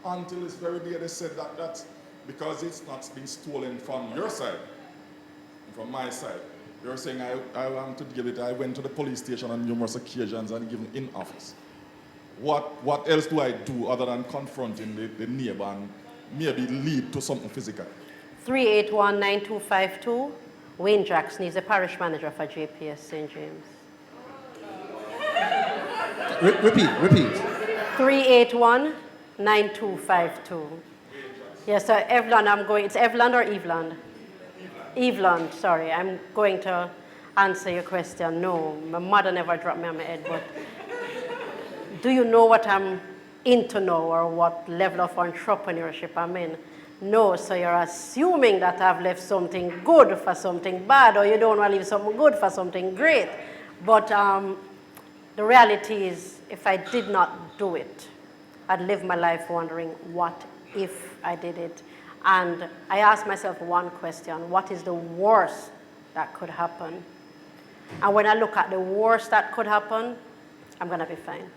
until this very day they said that that's because it's not been stolen from your side, from my side. They were saying I want to give it, I went to the police station on numerous occasions and given in office. What else do I do other than confronting the neighbor and maybe lead to something physical? 381-9252. Wayne Jackson is the parish manager for JPS St. James. Repeat. 381-9252. Yes, so Evelyn, it's Evelyn or Eveland? Eveland, sorry. I'm going to answer your question. No, my mother never dropped me on my head, but do you know what I'm into now or what level of entrepreneurship I'm in? No, so you're assuming that I've left something good for something bad, or you don't want to leave something good for something great. But the reality is, if I did not do it, I'd live my life wondering, what if I did it? And I asked myself one question: what is the worst that could happen? And when I look at the worst that could happen, I'm going to be fine.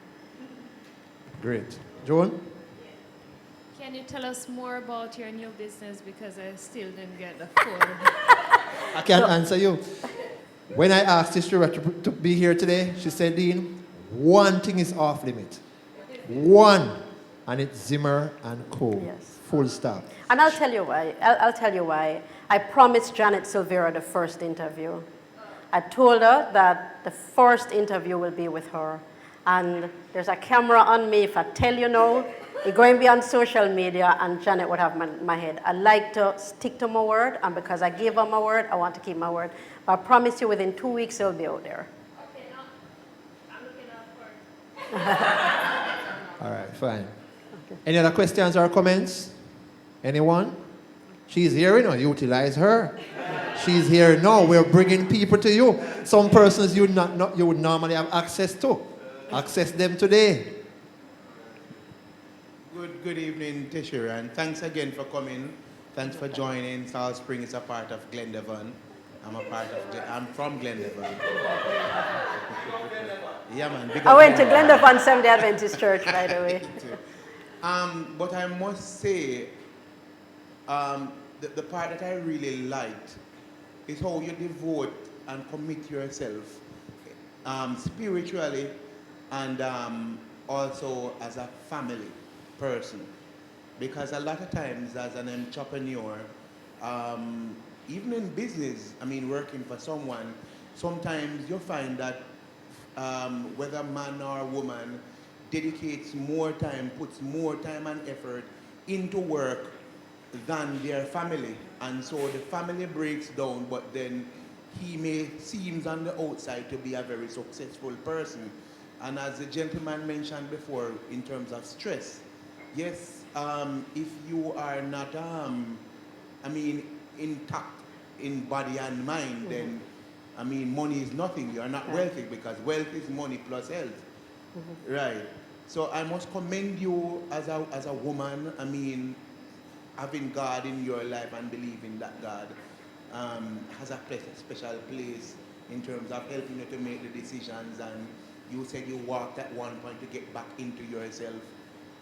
Great. Joan? Can you tell us more about your new business, because I still didn't get the full. I can't answer you. When I asked Tishura to be here today, she said, Dean, one thing is off limit. One. And it's Zimmer Co. Yes. Full stop. And I'll tell you why. I promised Janet Silvera the first interview. I told her that the first interview will be with her. And there's a camera on me. If I tell you no, it's going to be on social media, and Janet would have my head. I like to stick to my word, and because I gave her my word, I want to keep my word. But I promise you, within 2 weeks, it'll be out there. Okay, now I'm looking out for it. All right, fine. Any other questions or comments? Anyone? She's here, you know, utilize her. She's here now. We're bringing people to you. Some persons you would normally have access to. Access them today. Good evening, Teshira, and thanks again for coming. Thanks for joining. Salt Spring is a part of Glendevon. I'm from Glendevon. Yeah, man. I went to Glendevon Seventh-day Adventist Church, by the way. But I must say, the part that I really liked is how you devote and commit yourself spiritually and also as a family person. Because a lot of times as an entrepreneur, even in business, I mean working for someone, sometimes you find that whether man or woman dedicates more time, puts more time and effort into work than their family. And so the family breaks down, but then he may seems on the outside to be a very successful person. And as the gentleman mentioned before, in terms of stress, yes, if you are not, intact in body and mind, then, money is nothing. You are not wealthy, because wealth is money plus health. Right. So I must commend you as a woman, having God in your life and believing that God has a special place in terms of helping you to make the decisions. And you said you walked at one point to get back into yourself.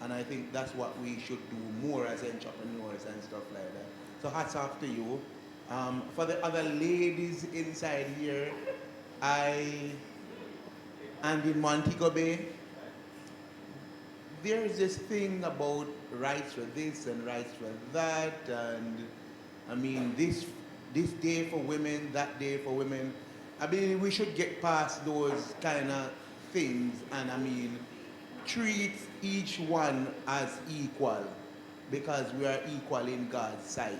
And I think that's what we should do more as entrepreneurs and stuff like that. So hats off to you. For the other ladies inside here, and in Montego Bay, there's this thing about rights for this and rights for that, and this day for women, that day for women. We should get past those kind of things and treat each one as equal, because we are equal in God's sight.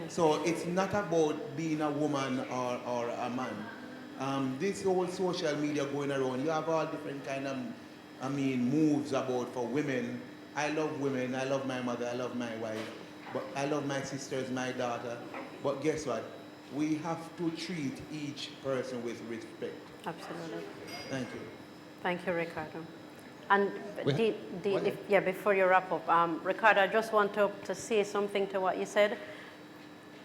So it's not about being a woman or a man. This whole social media going around, you have all different kind of moves about for women. I love women, I love my mother, I love my wife, but I love my sisters, my daughter. But guess what? We have to treat each person with respect. Absolutely. Thank you. Thank you, Ricardo. And before you wrap up, Ricardo, I just want to say something to what you said.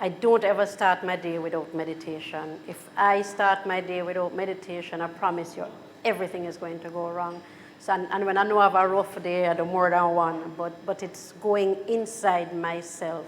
I don't ever start my day without meditation. If I start my day without meditation, I promise you, everything is going to go wrong. So, and when I know I have a rough day, I do more than one, but it's going inside myself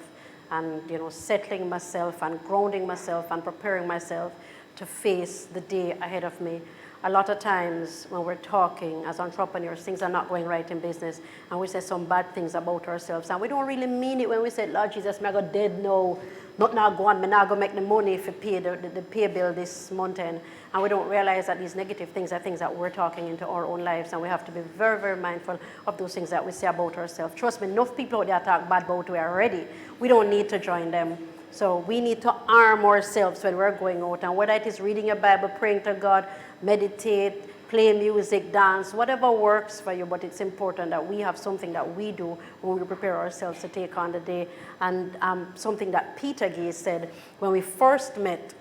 and, settling myself and grounding myself and preparing myself to face the day ahead of me. A lot of times when we're talking as entrepreneurs, things are not going right in business, and we say some bad things about ourselves, and we don't really mean it when we say, Lord Jesus, I go dead now, not now go on, me now go make the money if you pay the pay bill this month end. And we don't realize that these negative things are things that we're talking into our own lives, and we have to be very, very mindful of those things that we say about ourselves. Trust me, enough people out there talk bad about we already. We don't need to join them. So we need to arm ourselves when we're going out, and whether it is reading your Bible, praying to God, meditate, play music, dance, whatever works for you, but it's important that we have something that we do when we prepare ourselves to take on the day. And something that Peter Gay said when we first met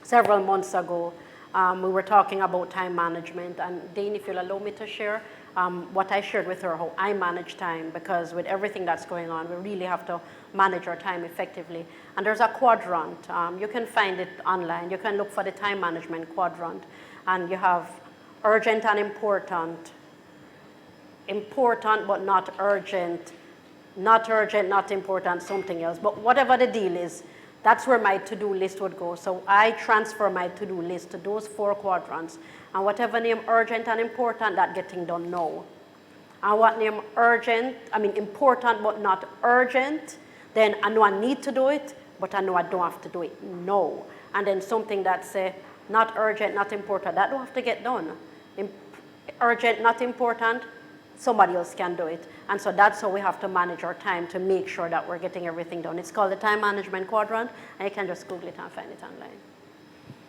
several months ago, we were talking about time management, and Dane, if you'll allow me to share what I shared with her, how I manage time, because with everything that's going on, we really have to manage our time effectively. And there's a quadrant. You can find it online. You can look for the time management quadrant, and you have urgent and important, important but not urgent, not urgent, not important, something else. But whatever the deal is, that's where my to-do list would go. So I transfer my to-do list to those 4 quadrants. And whatever name urgent and important, that getting done now. And what name important but not urgent, then I know I need to do it, but I know I don't have to do it now. And then something that say Not urgent, not important. That don't have to get done. Urgent, not important, somebody else can do it. And so that's how we have to manage our time to make sure that we're getting everything done. It's called the time management quadrant, and you can just Google it and find it online.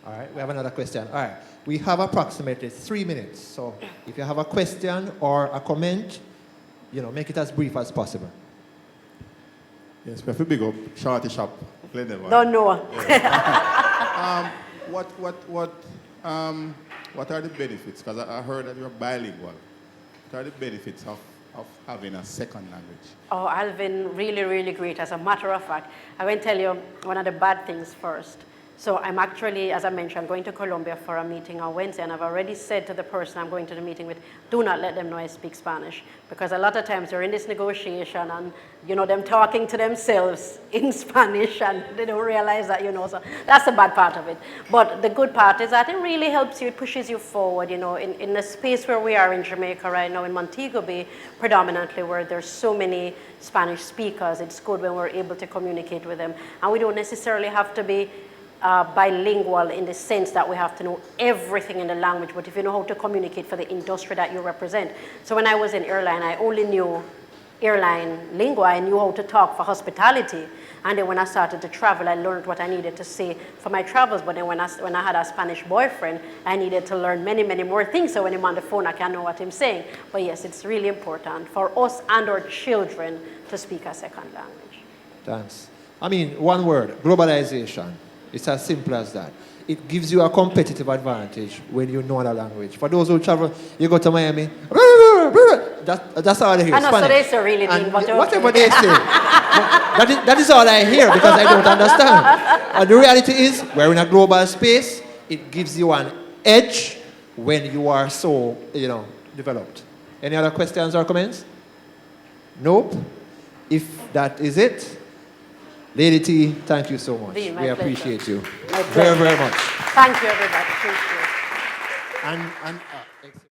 All right, we have another question. All right, we have approximately 3 minutes. So if you have a question or a comment, make it as brief as possible. Yes, we have to big up Shorty Shop. Don't know. Yeah. What are the benefits? Because I heard that you're bilingual. What are the benefits of having a second language? Oh, Alvin, really, really great. As a matter of fact, I will tell you one of the bad things first. So I'm actually, as I mentioned, going to Colombia for a meeting on Wednesday, and I've already said to the person I'm going to the meeting with, do not let them know I speak Spanish, because a lot of times they're in this negotiation and, them talking to themselves in Spanish, and they don't realize that, so that's the bad part of it. But the good part is that it really helps you, it pushes you forward, in the space where we are in Jamaica right now, in Montego Bay, predominantly, where there's so many Spanish speakers. It's good when we're able to communicate with them, and we don't necessarily have to be bilingual in the sense that we have to know everything in the language, but if you know how to communicate for the industry that you represent. So when I was in airline, I only knew airline lingo. I knew how to talk for hospitality, and then when I started to travel, I learned what I needed to say for my travels. But then when I had a Spanish boyfriend, I needed to learn many, many more things, so when I'm on the phone, I can know what I'm saying. But yes, it's really important for us and our children to speak a second language. Thanks. One word, globalization. It's as simple as that. It gives you a competitive advantage when you know the language. For those who travel, you go to Miami, that's all I hear. I know, Spanish. so they say really mean, but whatever they say, that is all I hear because I don't understand. And the reality is, we're in a global space. It gives you an edge when you are so, developed. Any other questions or comments? Nope. If that is it, Lady T, thank you so much. We appreciate you very, very much. Thank you, everybody. Appreciate it. And